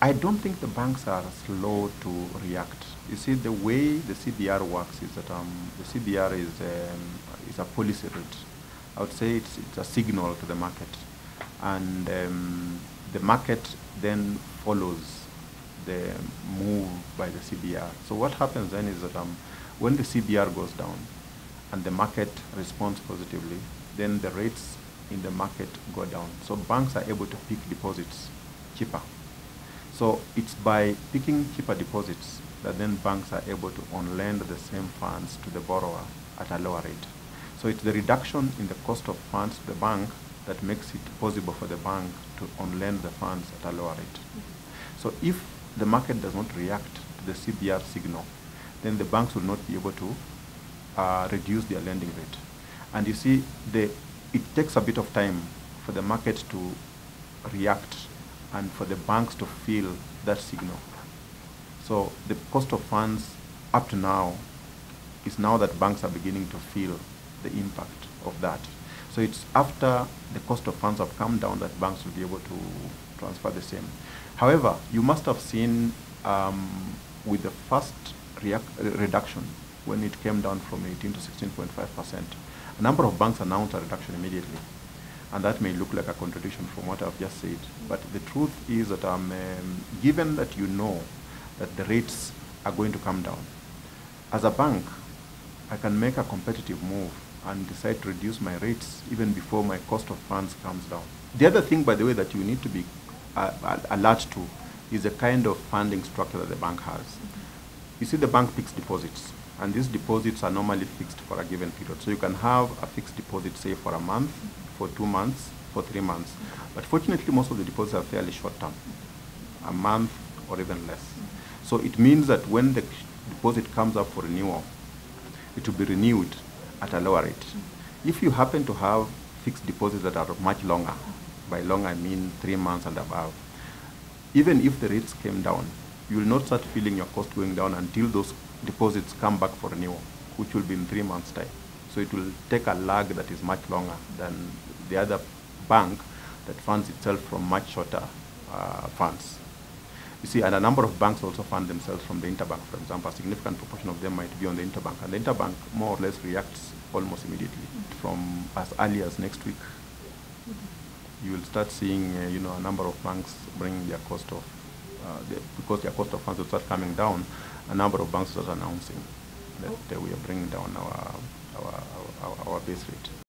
I don't think the banks are slow to react. You see, the way the CBR works is that the CBR is a policy rate. I would say it's a signal to the market, and the market then follows the move by the CBR. So what happens then is that when the CBR goes down and the market responds positively, then the rates in the market go down. So banks are able to pick deposits cheaper. So it's by picking cheaper deposits that then banks are able to on-lend the same funds to the borrower at a lower rate. So it's the reduction in the cost of funds to the bank that makes it possible for the bank to on-lend the funds at a lower rate. So if the market does not react to the CBR signal, then the banks will not be able to reduce their lending rate. And you see, it takes a bit of time for the market to react and for the banks to feel that signal. So the cost of funds up to now is now that banks are beginning to feel the impact of that. So it's after the cost of funds have come down that banks will be able to transfer the same. However, you must have seen with the first reduction, when it came down from 18 to 16.5%, a number of banks announced a reduction immediately. And that may look like a contradiction from what I've just said. But the truth is that given that you know that the rates are going to come down, as a bank, I can make a competitive move and decide to reduce my rates even before my cost of funds comes down. The other thing, by the way, that you need to be alert to is the kind of funding structure that the bank has. You see, the bank picks deposits, and these deposits are normally fixed for a given period. So you can have a fixed deposit, say, for a month, for 2 months, for 3 months. But fortunately, most of the deposits are fairly short term, a month or even less. So it means that when the deposit comes up for renewal, it will be renewed at a lower rate. If you happen to have fixed deposits that are much longer, by long I mean 3 months and above, even if the rates came down, you will not start feeling your cost going down until those deposits come back for renewal, which will be in 3 months' time. So it will take a lag that is much longer than the other bank that funds itself from much shorter funds. You see, and a number of banks also fund themselves from the interbank. For example, a significant proportion of them might be on the interbank, and the interbank more or less reacts almost immediately. From as early as next week, you will start seeing a number of banks bringing their cost of, because their cost of funds will start coming down, a number of banks start announcing that we are bringing down our base rate.